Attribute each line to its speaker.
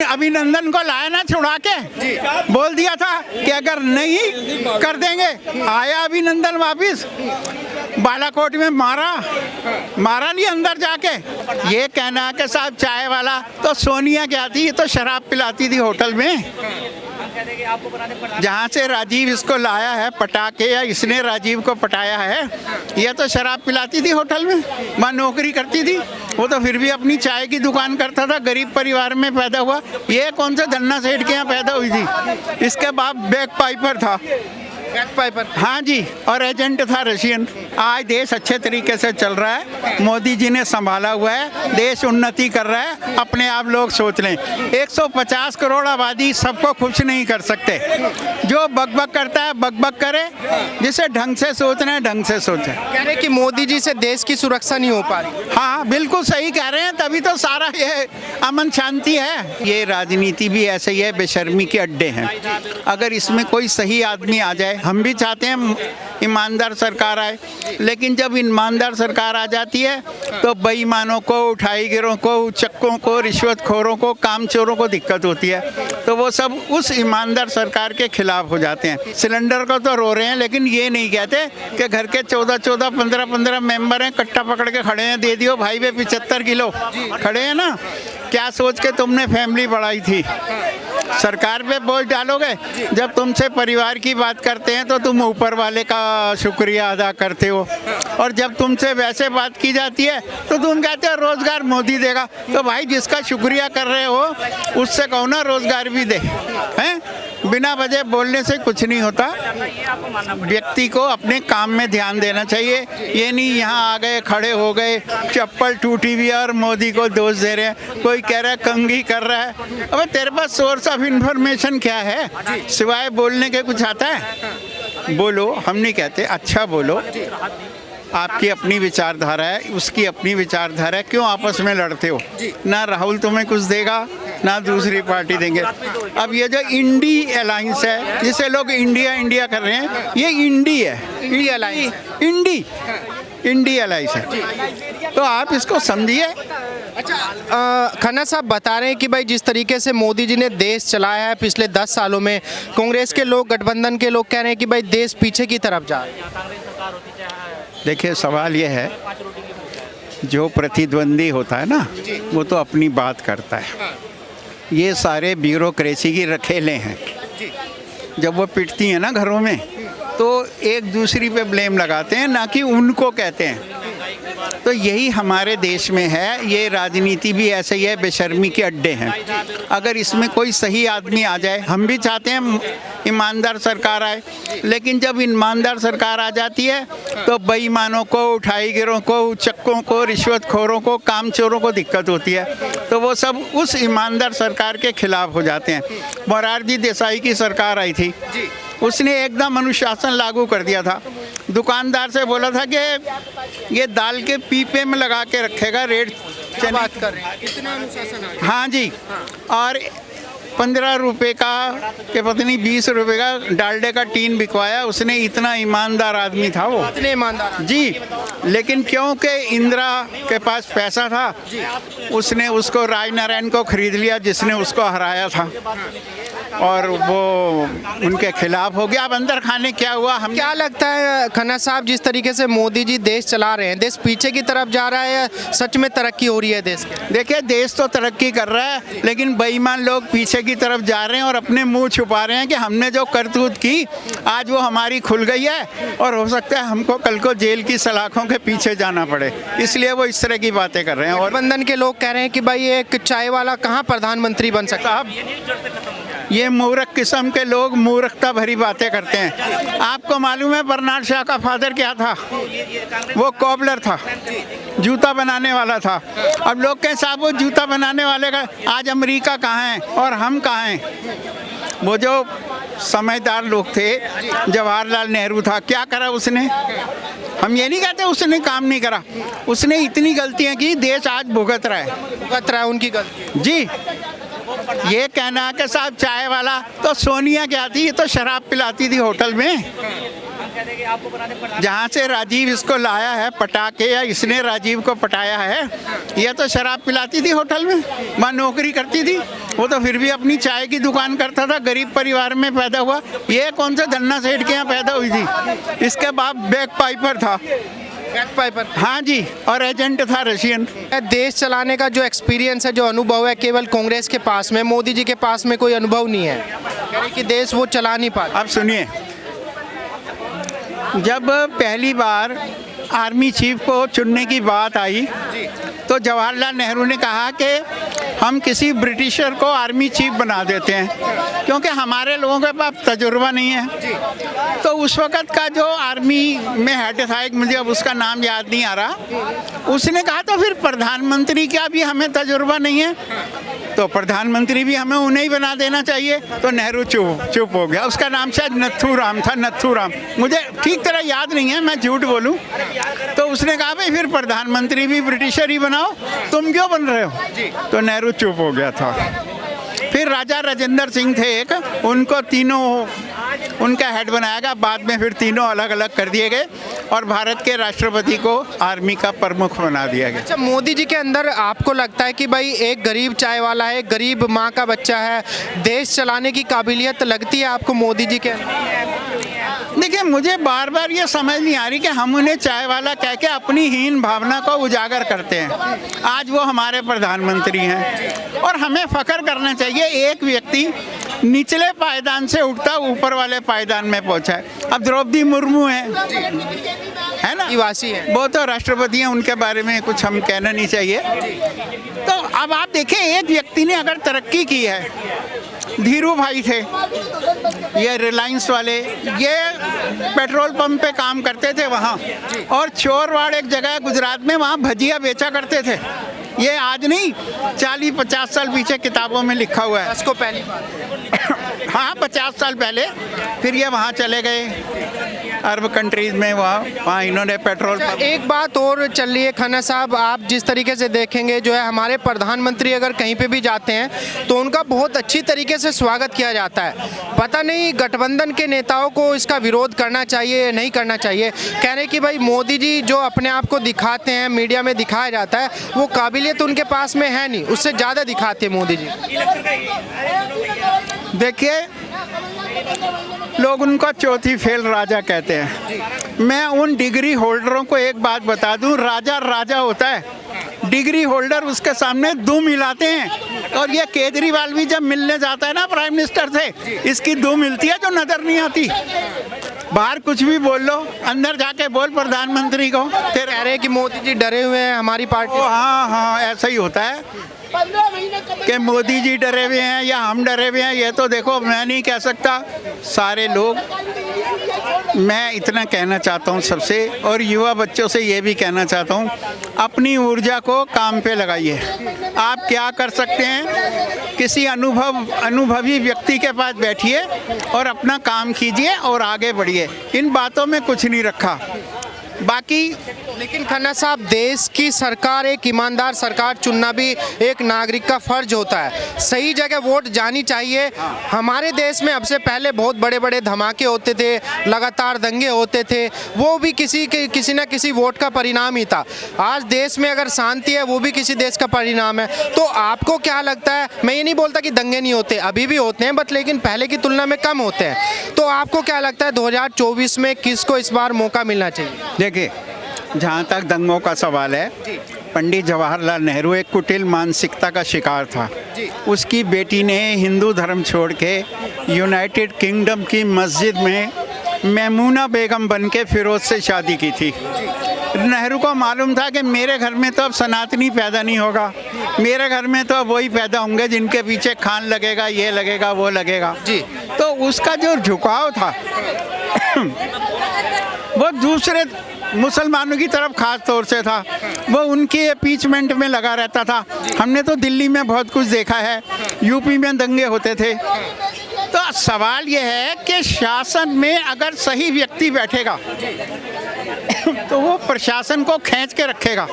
Speaker 1: अभिनंदन को लाया ना छुड़ा के, बोल दिया था कि अगर नहीं कर देंगे। आया अभिनंदन वापिस, बालाकोट में मारा नहीं अंदर जाके। ये कहना है कि साहब चाय वाला तो सोनिया क्या थी, ये तो शराब पिलाती थी होटल में। जहाँ से राजीव इसको लाया है पटा के, या इसने राजीव को पटाया है, ये तो शराब पिलाती थी होटल में, वहाँ नौकरी करती थी। वो तो फिर भी अपनी चाय की दुकान करता था, गरीब परिवार में पैदा हुआ। ये कौन से धन्ना सेठ के यहाँ पैदा हुई थी? इसके बाप बैग पाइपर था। हाँ जी, और एजेंट था रशियन। आज देश अच्छे तरीके से चल रहा है, मोदी जी ने संभाला हुआ है, देश उन्नति कर रहा है। अपने आप लोग सोच लें, 150 करोड़ आबादी, सबको खुश नहीं कर सकते। जो बकबक करता है बकबक करे, जिसे ढंग से सोचना है ढंग से सोचे।
Speaker 2: कह रहे कि मोदी जी से देश की सुरक्षा नहीं हो पा रही।
Speaker 1: हाँ बिल्कुल सही कह रहे हैं, तभी तो सारा ये अमन शांति है। ये राजनीति भी ऐसे ही है, बेशर्मी के अड्डे हैं। अगर इसमें कोई सही आदमी आ जाए, हम भी चाहते हैं ईमानदार सरकार आए, लेकिन जब ईमानदार सरकार आ जाती है तो बेईमानों को, उठाईगिरों को, उचक्कों को, रिश्वतखोरों को, कामचोरों को दिक्कत होती है। तो वो सब उस ईमानदार सरकार के खिलाफ हो जाते हैं। सिलेंडर को तो रो रहे हैं, लेकिन ये नहीं कहते कि घर के 14-14, 15-15 मेंबर हैं, कट्टा पकड़ के खड़े हैं, दे दियो भाई पे 75 किलो खड़े हैं ना। क्या सोच के तुमने फैमिली बढ़ाई थी? सरकार पे बोझ डालोगे। जब तुमसे परिवार की बात करते हैं तो तुम ऊपर वाले का शुक्रिया अदा करते हो, और जब तुमसे वैसे बात की जाती है तो तुम कहते हो रोजगार मोदी देगा। तो भाई जिसका शुक्रिया कर रहे हो उससे कहो ना रोजगार भी दे। हैं, बिना वजह बोलने से कुछ नहीं होता। व्यक्ति को अपने काम में ध्यान देना चाहिए। ये नहीं यहाँ आ गए, खड़े हो गए, चप्पल टूटी हुई है और मोदी को दोष दे रहे हैं। कोई कह रहा है कंघी कर रहा है। अबे तेरे पास सोर्स ऑफ इंफॉर्मेशन क्या है? सिवाय बोलने के कुछ आता है? बोलो, हम नहीं कहते, अच्छा बोलो। आपकी अपनी विचारधारा है, उसकी अपनी विचारधारा है, क्यों आपस में लड़ते हो? ना राहुल तुम्हें कुछ देगा, ना दूसरी पार्टी देंगे। अब ये जो इंडी अलायंस है, जिसे लोग इंडिया इंडिया कर रहे हैं, ये इंडी है, इंडी अलायंस, इंडी अलायंस है। तो आप इसको समझिए।
Speaker 2: अच्छा, खन्ना साहब बता रहे हैं कि भाई जिस तरीके से मोदी जी ने देश चलाया है पिछले 10 सालों में, कांग्रेस के लोग, गठबंधन के लोग कह रहे हैं कि भाई देश पीछे की तरफ जा रहा है।
Speaker 1: देखिए, सवाल ये है, जो प्रतिद्वंदी होता है ना, वो तो अपनी बात करता है। ये सारे ब्यूरोक्रेसी की रखेले हैं। जब वो पिटती हैं ना घरों में, तो एक दूसरी पे ब्लेम लगाते हैं, ना कि उनको कहते हैं। तो यही हमारे देश में है। ये राजनीति भी ऐसे ही है, बेशर्मी के अड्डे हैं। अगर इसमें कोई सही आदमी आ जाए, हम भी चाहते हैं ईमानदार सरकार आए, लेकिन जब ईमानदार सरकार आ जाती है तो बेईमानों को, उठाईगिरों को, उचक्कों को, रिश्वतखोरों को, कामचोरों को दिक्कत होती है। तो वो सब उस ईमानदार सरकार के खिलाफ हो जाते हैं। मोरारजी देसाई की सरकार आई थी, उसने एकदम अनुशासन लागू कर दिया था। दुकानदार से बोला था कि ये दाल के पीपे में लगा के रखेगा, रेट बात कर रहे हैं, इतना अनुशासन है। हाँ जी, और 15 रुपये का कि पता नहीं 20 रुपये का डालडे का टीन बिकवाया उसने। इतना ईमानदार आदमी था वो, इतने ईमानदार जी। लेकिन क्योंकि इंदिरा के पास पैसा था, उसने उसको राजनारायण को खरीद लिया, जिसने उसको हराया था, और वो उनके खिलाफ हो गया। अब अंदर खाने क्या हुआ, हम
Speaker 2: क्या लगता है खन्ना साहब, जिस तरीके से मोदी जी देश चला रहे हैं, देश पीछे की तरफ जा रहा है, सच में तरक्की हो रही है देश की?
Speaker 1: देखिए, देश तो तरक्की कर रहा है, लेकिन बेईमान लोग पीछे की तरफ जा रहे हैं और अपने मुंह छुपा रहे हैं कि हमने जो करतूत की आज वो हमारी खुल गई है, और हो सकता है हमको कल को जेल की सलाखों के पीछे जाना पड़े, इसलिए वो इस तरह की बातें कर रहे हैं। और
Speaker 2: गठबंधन के लोग कह रहे हैं कि भाई एक चाय वाला कहाँ प्रधानमंत्री बन सकता है?
Speaker 1: ये मूर्ख किस्म के लोग मूर्खता भरी बातें करते हैं। आपको मालूम है बर्नार्ड शॉ का फादर क्या था? वो कॉबलर था, जूता बनाने वाला था। अब लोग कहें साहब वो जूता बनाने वाले का आज अमेरिका कहाँ है और हम कहाँ हैं? वो जो समझदार लोग थे, जवाहरलाल नेहरू था, क्या करा उसने? हम ये नहीं कहते उसने काम नहीं करा, उसने इतनी गलतियाँ की, देश आज भुगत रहा है उनकी गलती जी। ये कहना है कि साहब चाय वाला तो सोनिया क्या थी, ये तो शराब पिलाती थी होटल में। जहाँ से राजीव इसको लाया है पटा के, या इसने राजीव को पटाया है, यह तो शराब पिलाती थी होटल में, वहाँ नौकरी करती थी। वो तो फिर भी अपनी चाय की दुकान करता था, गरीब परिवार में पैदा हुआ। ये कौन से धन्ना सेठ के यहाँ पैदा हुई थी? इसके बाप बैग पाइपर था।
Speaker 2: Back Piper.
Speaker 1: हाँ जी, और एजेंट था रशियन।
Speaker 2: देश चलाने का जो एक्सपीरियंस है, जो अनुभव है, केवल कांग्रेस के पास में, मोदी जी के पास में कोई अनुभव नहीं है, यानी कि देश वो चला नहीं पाते।
Speaker 1: अब सुनिए, जब पहली बार आर्मी चीफ को चुनने की बात आई तो जवाहरलाल नेहरू ने कहा कि हम किसी ब्रिटिशर को आर्मी चीफ बना देते हैं, क्योंकि हमारे लोगों के पास तजुर्बा नहीं है। तो उस वक़्त का जो आर्मी में हेड था, एक मुझे अब उसका नाम याद नहीं आ रहा, उसने कहा तो फिर प्रधानमंत्री का भी हमें तजुर्बा नहीं है, तो प्रधानमंत्री भी हमें उन्हें ही बना देना चाहिए। तो नेहरू चुप हो गया। उसका नाम शायद नथुराम था, नथुराम, मुझे ठीक तरह याद नहीं है, मैं झूठ बोलूं। तो उसने कहा भाई फिर प्रधानमंत्री भी ब्रिटिशर ही बनाओ, तुम क्यों बन रहे हो? तो नेहरू चुप हो गया था। फिर राजा राजेंद्र सिंह थे एक, उनको तीनों उनका हेड बनाया गया। बाद में फिर तीनों अलग अलग कर दिए गए और भारत के राष्ट्रपति को आर्मी का प्रमुख बना दिया गया।
Speaker 2: अच्छा, मोदी जी के अंदर आपको लगता है कि भाई एक गरीब चाय वाला है, गरीब माँ का बच्चा है, देश चलाने की काबिलियत लगती है आपको मोदी जी के अंदर?
Speaker 1: देखिए, मुझे बार बार ये समझ नहीं आ रही कि हम उन्हें चाय वाला कह के अपनी हीन भावना को उजागर करते हैं। आज वो हमारे प्रधानमंत्री हैं और हमें फख्र करना चाहिए, एक व्यक्ति निचले पायदान से उठता ऊपर वाले पायदान में पहुंचा है। अब द्रौपदी मुर्मू है ना,
Speaker 2: निवासी है,
Speaker 1: वो तो राष्ट्रपति हैं, उनके बारे में कुछ हम कहना नहीं चाहिए। तो अब आप देखें, एक व्यक्ति ने अगर तरक्की की है, धीरू भाई थे, ये रिलायंस वाले, ये पेट्रोल पंप पे काम करते थे वहाँ, और चोरवाड़ एक जगह है गुजरात में, वहाँ भजिया बेचा करते थे। ये आज नहीं, 40-50 साल पीछे किताबों में लिखा हुआ है।
Speaker 2: इसको पहली बार
Speaker 1: हाँ, 50 साल पहले। फिर ये वहाँ चले गए अरब कंट्रीज में, वहाँ इन्होंने पेट्रोल पंप।
Speaker 2: एक बात और चल रही है खन्ना साहब, आप जिस तरीके से देखेंगे जो है हमारे प्रधानमंत्री अगर कहीं पे भी जाते हैं तो उनका बहुत अच्छी तरीके से स्वागत किया जाता है। पता नहीं गठबंधन के नेताओं को इसका विरोध करना चाहिए या नहीं करना चाहिए। कह रहे कि भाई मोदी जी जो अपने आप को दिखाते हैं, मीडिया में दिखाया जाता है, वो काबिलियत उनके पास में है नहीं, उससे ज़्यादा दिखाते हैं मोदी जी।
Speaker 1: देखिए, लोग उनको चौथी फेल राजा कहते हैं। मैं उन डिग्री होल्डरों को एक बात बता दूं, राजा राजा होता है, डिग्री होल्डर उसके सामने दुम हिलाते हैं। और ये केजरीवाल भी जब मिलने जाता है ना प्राइम मिनिस्टर से, इसकी दुम हिलती है जो नजर नहीं आती। बाहर कुछ भी बोल लो, अंदर जाके बोल प्रधानमंत्री को।
Speaker 2: कह रहे हैं कि मोदी जी डरे हुए हैं हमारी पार्टी।
Speaker 1: हाँ, ऐसा ही होता है कि मोदी जी डरे हुए हैं या हम डरे हुए हैं, ये तो देखो मैं नहीं कह सकता, सारे लोग। मैं इतना कहना चाहता हूँ सबसे, और युवा बच्चों से ये भी कहना चाहता हूँ, अपनी ऊर्जा को काम पे लगाइए। आप क्या कर सकते हैं, किसी अनुभवी व्यक्ति के पास बैठिए और अपना काम कीजिए और आगे बढ़िए। इन बातों में कुछ नहीं रखा बाकी।
Speaker 2: लेकिन खन्ना साहब, देश की सरकार, एक ईमानदार सरकार चुनना भी एक नागरिक का फर्ज होता है। सही जगह वोट जानी चाहिए। हमारे देश में अब से पहले बहुत बड़े बड़े धमाके होते थे, लगातार दंगे होते थे, वो भी किसी न किसी वोट का परिणाम ही था। आज देश में अगर शांति है, वो भी किसी देश का परिणाम है। तो आपको क्या लगता है, मैं ये नहीं बोलता कि दंगे नहीं होते, अभी भी होते हैं, बट लेकिन पहले की तुलना में कम होते हैं। तो आपको क्या लगता है 2024 में किसको इस बार मौका मिलना चाहिए?
Speaker 1: देखिए, जहाँ तक दंगों का सवाल है, पंडित जवाहरलाल नेहरू एक कुटिल मानसिकता का शिकार था। उसकी बेटी ने हिंदू धर्म छोड़ के यूनाइटेड किंगडम की मस्जिद में मैमूना बेगम बन के फिरोज से शादी की थी। नेहरू को मालूम था कि मेरे घर में तो अब सनातनी पैदा नहीं होगा, मेरे घर में तो अब वही पैदा होंगे जिनके पीछे खान लगेगा, ये लगेगा, वो लगेगा। जी, तो उसका जो झुकाव था वो दूसरे मुसलमानों की तरफ खास तौर से था। वो उनकी अपीचमेंट में लगा रहता था। हमने तो दिल्ली में बहुत कुछ देखा है, यूपी में दंगे होते थे। तो सवाल ये है कि शासन में अगर सही व्यक्ति बैठेगा तो वो प्रशासन को खींच के रखेगा।